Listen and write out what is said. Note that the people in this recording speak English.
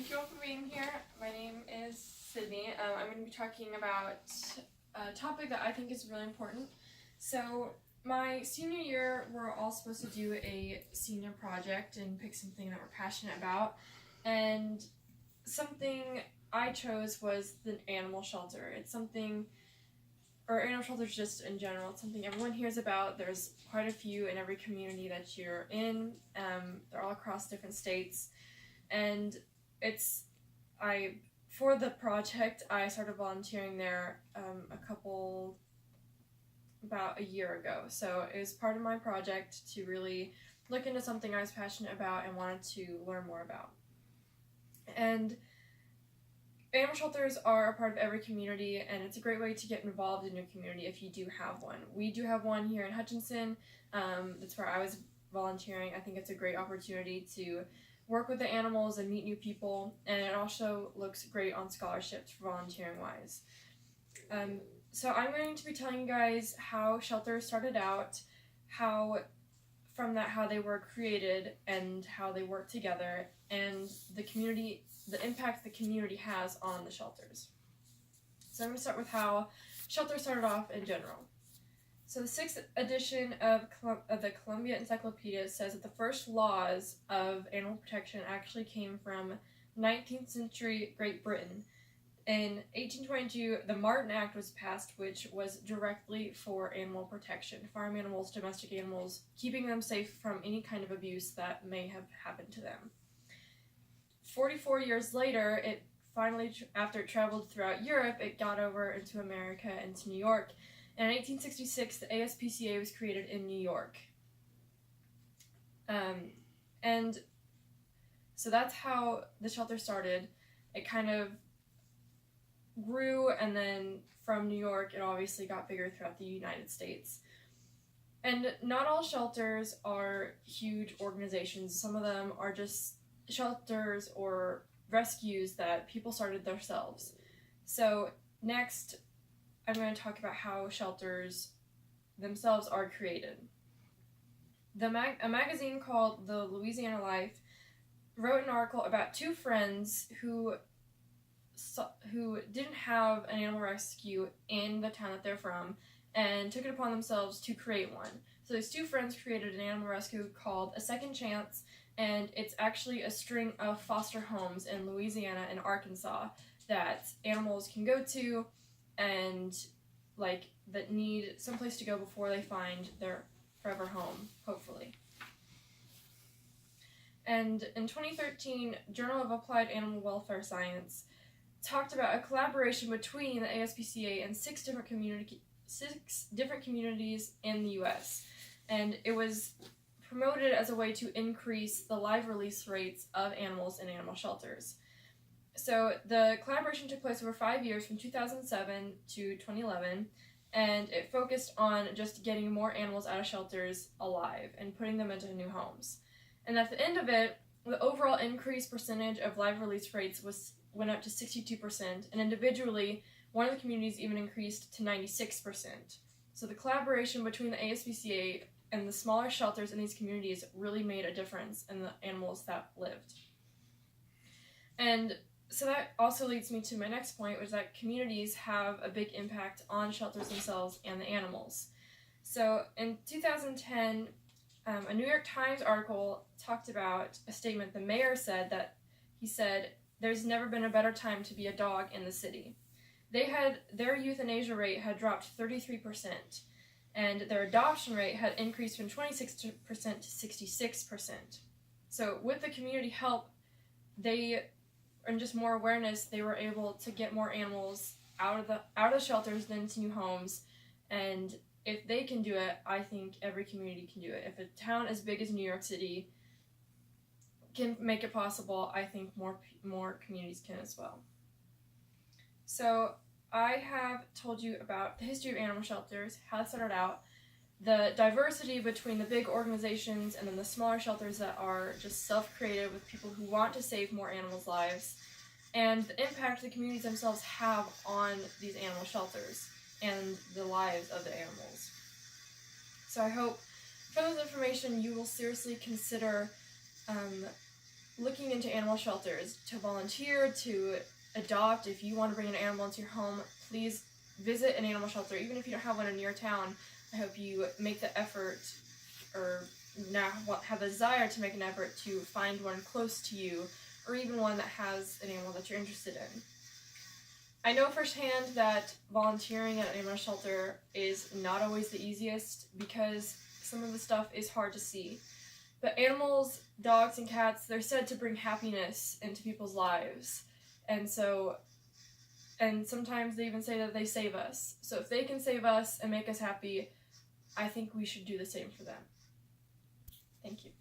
Thank you all for being here. My name is Sydney. I'm going to be talking about a topic that I think is really important. So, my senior year, we're all supposed to do a senior project and pick something that we're passionate about. And something I chose was the animal shelter. It's something, or animal shelters just in general, it's something everyone hears about. There's quite a few in every community that you're in. They're all across different states. And for the project, I started volunteering there about a year ago. So it was part of my project to really look into something I was passionate about and wanted to learn more about. And animal shelters are a part of every community, and it's a great way to get involved in your community if you do have one. We do have one here in Hutchinson. That's where I was volunteering. I think it's a great opportunity to work with the animals and meet new people, and it also looks great on scholarships for volunteering wise. So I'm going to be telling you guys how shelters started out, how they were created and how they work together, and the impact the community has on the shelters. So I'm going to start with how shelters started off in general. So the 6th edition of the Columbia Encyclopedia says that the first laws of animal protection actually came from 19th century Great Britain. In 1822, the Martin Act was passed, which was directly for animal protection, farm animals, domestic animals, keeping them safe from any kind of abuse that may have happened to them. 44 years later, it finally, after it traveled throughout Europe, it got over into America and to New York. And in 1866, the ASPCA was created in New York. And so that's how the shelter started. It kind of grew, and then from New York, it obviously got bigger throughout the United States. And not all shelters are huge organizations. Some of them are just shelters or rescues that people started themselves. So next, I'm going to talk about how shelters themselves are created. A magazine called The Louisiana Life wrote an article about two friends who didn't have an animal rescue in the town that they're from and took it upon themselves to create one. So these two friends created an animal rescue called A Second Chance, and it's actually a string of foster homes in Louisiana and Arkansas that animals can go to and that need someplace to go before they find their forever home, hopefully. And in 2013, Journal of Applied Animal Welfare Science talked about a collaboration between the ASPCA and six different communities in the U.S. And it was promoted as a way to increase the live release rates of animals in animal shelters. So the collaboration took place over 5 years, from 2007 to 2011, and it focused on just getting more animals out of shelters alive and putting them into new homes. And at the end of it, the overall increased percentage of live release rates went up to 62%, and individually, one of the communities even increased to 96%. So the collaboration between the ASPCA and the smaller shelters in these communities really made a difference in the animals that lived. And so that also leads me to my next point, which is that communities have a big impact on shelters themselves and the animals. So in 2010, a New York Times article talked about a statement the mayor said that he said, "There's never been a better time to be a dog in the city." Their euthanasia rate had dropped 33%, and their adoption rate had increased from 26% to 66%. So with the community help, and just more awareness, they were able to get more animals out of shelters and into new homes. And if they can do it, I think every community can do it. If a town as big as New York City can make it possible, I think more communities can as well. So I have told you about the history of animal shelters, how it started out, the diversity between the big organizations and then the smaller shelters that are just self-created with people who want to save more animals' lives, and the impact the communities themselves have on these animal shelters and the lives of the animals. So I hope from this information you will seriously consider looking into animal shelters to volunteer, to adopt. If you want to bring an animal into your home, please visit an animal shelter. Even if you don't have one in your town, I hope you make the effort, or now have the desire to make an effort to find one close to you, or even one that has an animal that you're interested in. I know firsthand that volunteering at an animal shelter is not always the easiest because some of the stuff is hard to see. But animals, dogs and cats, they're said to bring happiness into people's lives. And sometimes they even say that they save us. So if they can save us and make us happy, I think we should do the same for them. Thank you.